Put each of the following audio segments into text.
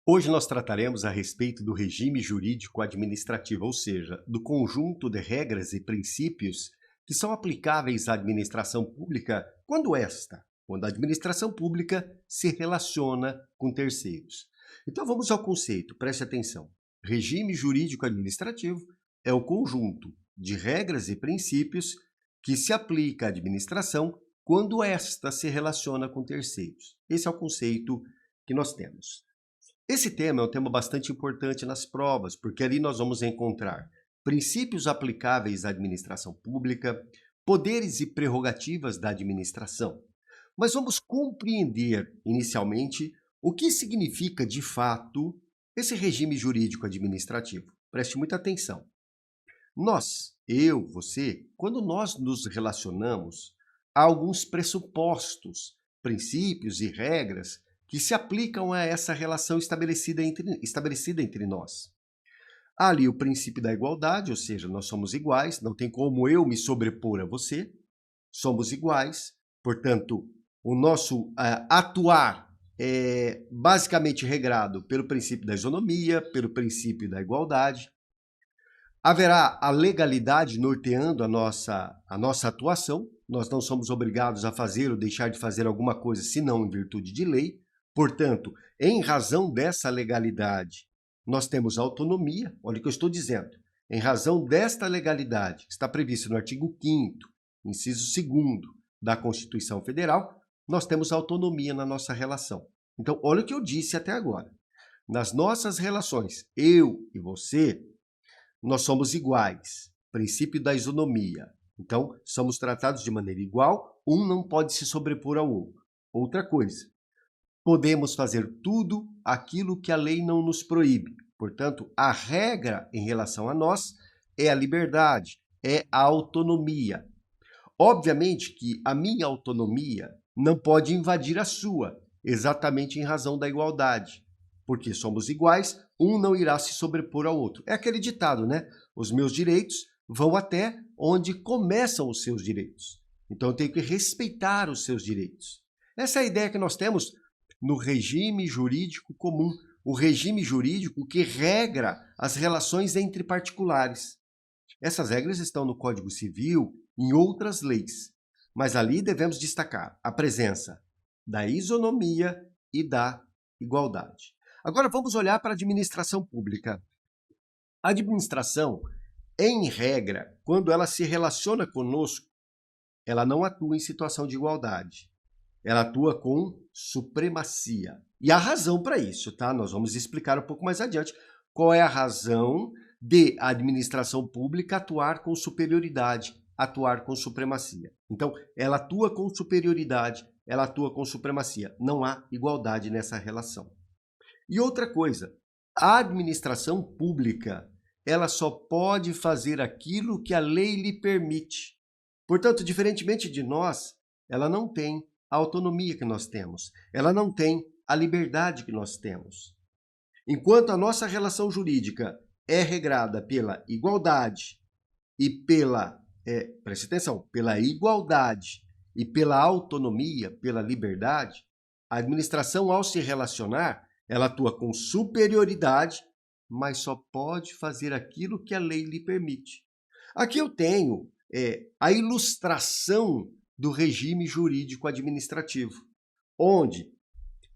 Hoje nós trataremos a respeito do regime jurídico administrativo, ou seja, do conjunto de regras e princípios que são aplicáveis à administração pública quando a administração pública se relaciona com terceiros. Então vamos ao conceito, preste atenção. Regime jurídico administrativo é o conjunto de regras e princípios que se aplica à administração quando esta se relaciona com terceiros. Esse é o conceito que nós temos. Esse tema é um tema bastante importante nas provas, porque ali nós vamos encontrar princípios aplicáveis à administração pública, poderes e prerrogativas da administração. Mas vamos compreender, inicialmente, o que significa, de fato, esse regime jurídico administrativo. Preste muita atenção. Você, quando nós nos relacionamos, há alguns pressupostos, princípios e regras que se aplicam a essa relação estabelecida entre nós. Há ali o princípio da igualdade, ou seja, nós somos iguais, não tem como eu me sobrepor a você, somos iguais, portanto, o nosso atuar é basicamente regrado pelo princípio da isonomia, pelo princípio da igualdade. Haverá a legalidade norteando a nossa atuação, nós não somos obrigados a fazer ou deixar de fazer alguma coisa senão em virtude de lei. Portanto, em razão dessa legalidade, nós temos autonomia. Olha o que eu estou dizendo. Em razão desta legalidade, que está prevista no artigo 5º, inciso 2º da Constituição Federal, nós temos autonomia na nossa relação. Então, olha o que eu disse até agora. Nas nossas relações, eu e você, nós somos iguais. Princípio da isonomia. Então, somos tratados de maneira igual, um não pode se sobrepor ao outro. Outra coisa. Podemos fazer tudo aquilo que a lei não nos proíbe. Portanto, a regra em relação a nós é a liberdade, é a autonomia. Obviamente que a minha autonomia não pode invadir a sua, exatamente em razão da igualdade. Porque somos iguais, um não irá se sobrepor ao outro. É aquele ditado, né? Os meus direitos vão até onde começam os seus direitos. Então, eu tenho que respeitar os seus direitos. Essa é a ideia que nós temos no regime jurídico comum, o regime jurídico que regra as relações entre particulares. Essas regras estão no Código Civil, em outras leis, mas ali devemos destacar a presença da isonomia e da igualdade. Agora vamos olhar para a administração pública. A administração, em regra, quando ela se relaciona conosco, ela não atua em situação de igualdade. Ela atua com supremacia. E há razão para isso, tá? Nós vamos explicar um pouco mais adiante qual é a razão de a administração pública atuar com superioridade, atuar com supremacia. Então, ela atua com superioridade, ela atua com supremacia. Não há igualdade nessa relação. E outra coisa, a administração pública, ela só pode fazer aquilo que a lei lhe permite. Portanto, diferentemente de nós, ela não tem a autonomia que nós temos. Ela não tem a liberdade que nós temos. Enquanto a nossa relação jurídica é regrada pela igualdade e preste atenção, pela igualdade e pela autonomia, pela liberdade, a administração, ao se relacionar, ela atua com superioridade, mas só pode fazer aquilo que a lei lhe permite. Aqui eu tenho a ilustração do regime jurídico administrativo, onde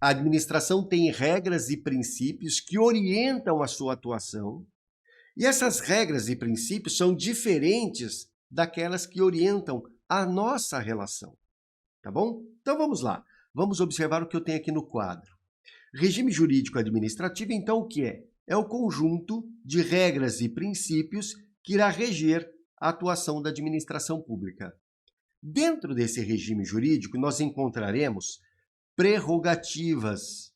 a administração tem regras e princípios que orientam a sua atuação, e essas regras e princípios são diferentes daquelas que orientam a nossa relação. Tá bom? Então vamos lá. Vamos observar o que eu tenho aqui no quadro. Regime jurídico administrativo, então, o que é? É o conjunto de regras e princípios que irá reger a atuação da administração pública. Dentro desse regime jurídico, nós encontraremos prerrogativas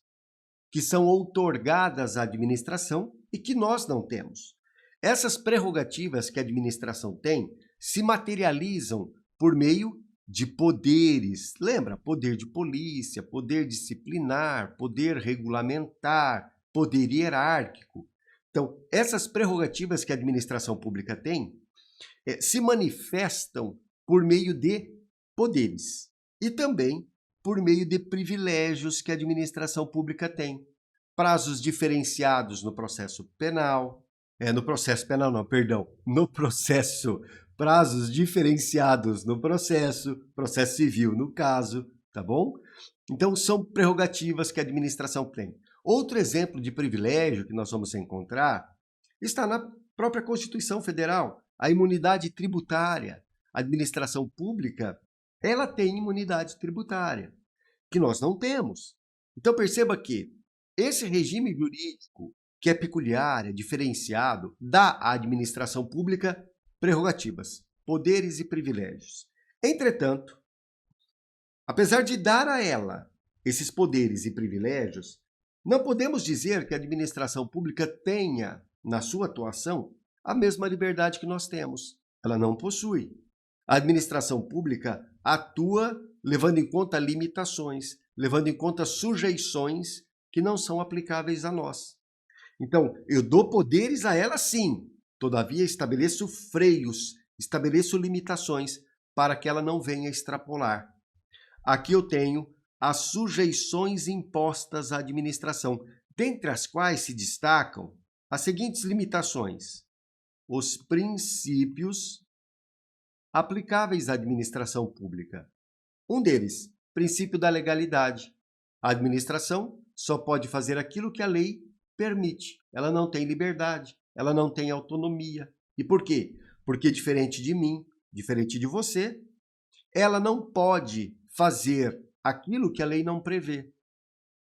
que são outorgadas à administração e que nós não temos. Essas prerrogativas que a administração tem se materializam por meio de poderes. Lembra? Poder de polícia, poder disciplinar, poder regulamentar, poder hierárquico. Então, essas prerrogativas que a administração pública tem se manifestam por meio de poderes e também por meio de privilégios que a administração pública tem. prazos diferenciados no processo penal, no processo, prazos diferenciados no processo civil no caso, tá bom? Então, são prerrogativas que a administração tem. Outro exemplo de privilégio que nós vamos encontrar está na própria Constituição Federal, a imunidade tributária. A administração pública, ela tem imunidade tributária, que nós não temos. Então, perceba que esse regime jurídico, que é peculiar, é diferenciado, dá à administração pública prerrogativas, poderes e privilégios. Entretanto, apesar de dar a ela esses poderes e privilégios, não podemos dizer que a administração pública tenha, na sua atuação, a mesma liberdade que nós temos. Ela não possui. A administração pública atua levando em conta limitações, levando em conta sujeições que não são aplicáveis a nós. Então, eu dou poderes a ela sim, todavia estabeleço freios, estabeleço limitações para que ela não venha extrapolar. Aqui eu tenho as sujeições impostas à administração, dentre as quais se destacam as seguintes limitações: os princípios aplicáveis à administração pública. Um deles, princípio da legalidade. A administração só pode fazer aquilo que a lei permite. Ela não tem liberdade, ela não tem autonomia. E por quê? Porque diferente de mim, diferente de você, ela não pode fazer aquilo que a lei não prevê.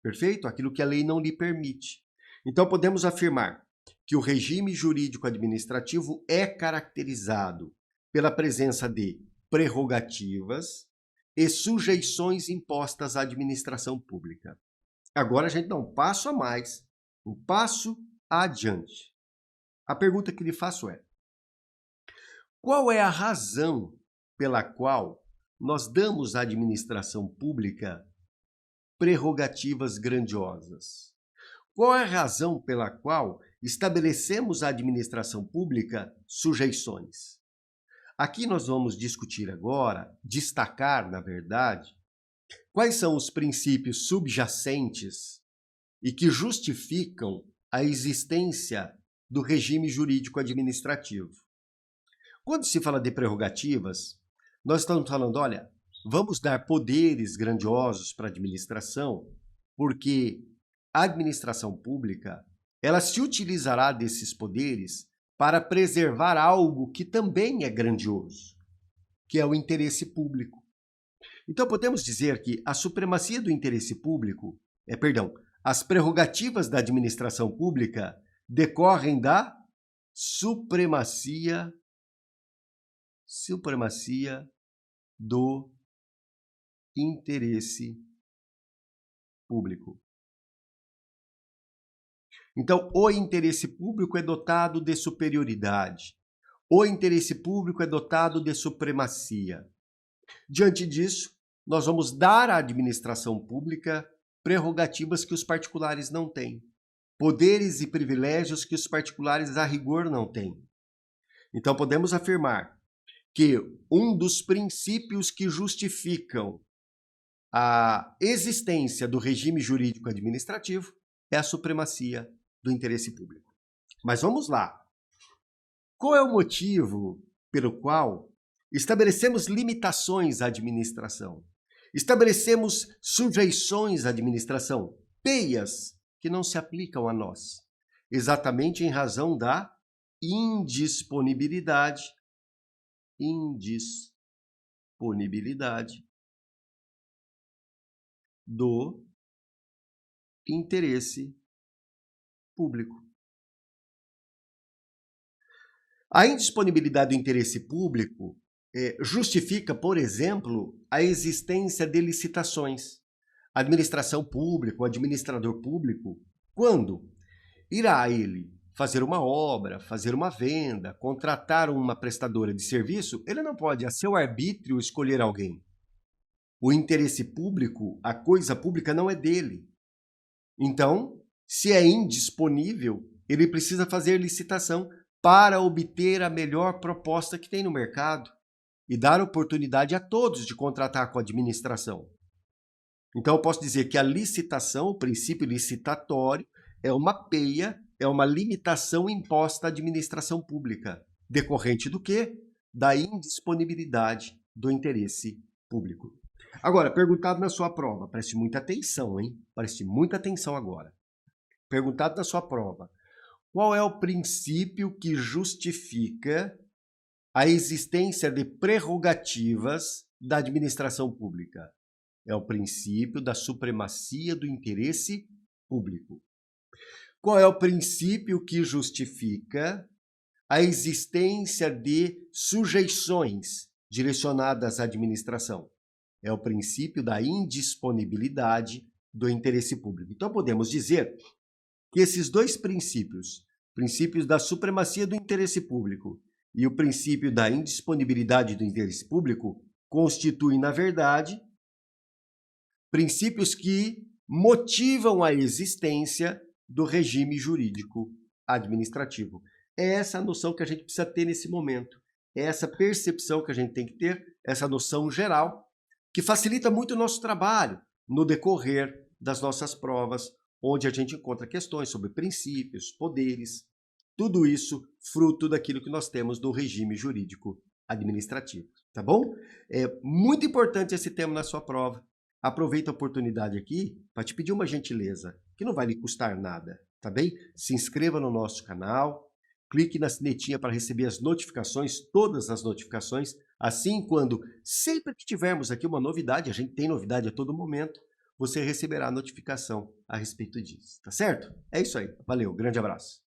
Perfeito? Aquilo que a lei não lhe permite. Então podemos afirmar que o regime jurídico administrativo é caracterizado pela presença de prerrogativas e sujeições impostas à administração pública. Agora a gente dá um passo a mais, um passo adiante. A pergunta que lhe faço é: qual é a razão pela qual nós damos à administração pública prerrogativas grandiosas? Qual é a razão pela qual estabelecemos à administração pública sujeições? Aqui nós vamos discutir agora, destacar, na verdade, quais são os princípios subjacentes e que justificam a existência do regime jurídico administrativo. Quando se fala de prerrogativas, nós estamos falando, olha, vamos dar poderes grandiosos para a administração, porque a administração pública, ela se utilizará desses poderes para preservar algo que também é grandioso, que é o interesse público. Então podemos dizer que a supremacia do interesse público, as prerrogativas da administração pública decorrem da supremacia do interesse público. Então, o interesse público é dotado de superioridade. O interesse público é dotado de supremacia. Diante disso, nós vamos dar à administração pública prerrogativas que os particulares não têm. Poderes e privilégios que os particulares, a rigor, não têm. Então, podemos afirmar que um dos princípios que justificam a existência do regime jurídico administrativo é a supremacia do interesse público. Mas vamos lá. Qual é o motivo pelo qual estabelecemos limitações à administração? Estabelecemos sujeições à administração, peias que não se aplicam a nós, exatamente em razão da indisponibilidade do interesse público. A indisponibilidade do interesse público justifica, por exemplo, a existência de licitações. A administração pública, o administrador público, quando irá ele fazer uma obra, fazer uma venda, contratar uma prestadora de serviço, ele não pode, a seu arbítrio, escolher alguém. O interesse público, a coisa pública não é dele. Então, se é indisponível, ele precisa fazer licitação para obter a melhor proposta que tem no mercado e dar oportunidade a todos de contratar com a administração. Então, eu posso dizer que a licitação, o princípio licitatório, é uma peia, é uma limitação imposta à administração pública, decorrente do quê? Da indisponibilidade do interesse público. Agora, perguntado na sua prova, preste muita atenção, hein? Preste muita atenção agora. Perguntado na sua prova, qual é o princípio que justifica a existência de prerrogativas da administração pública? É o princípio da supremacia do interesse público. Qual é o princípio que justifica a existência de sujeições direcionadas à administração? É o princípio da indisponibilidade do interesse público. Então, podemos dizer que esses dois princípios, princípios da supremacia do interesse público e o princípio da indisponibilidade do interesse público, constituem, na verdade, princípios que motivam a existência do regime jurídico administrativo. É essa a noção que a gente precisa ter nesse momento. É essa percepção que a gente tem que ter, essa noção geral, que facilita muito o nosso trabalho no decorrer das nossas provas, onde a gente encontra questões sobre princípios, poderes, tudo isso fruto daquilo que nós temos no regime jurídico administrativo, tá bom? É muito importante esse tema na sua prova. Aproveita a oportunidade aqui para te pedir uma gentileza, que não vai lhe custar nada, tá bem? Se inscreva no nosso canal, clique na sinetinha para receber as notificações, todas as notificações, assim sempre que tivermos aqui uma novidade, a gente tem novidade a todo momento, você receberá a notificação a respeito disso, tá certo? É isso aí, valeu, grande abraço.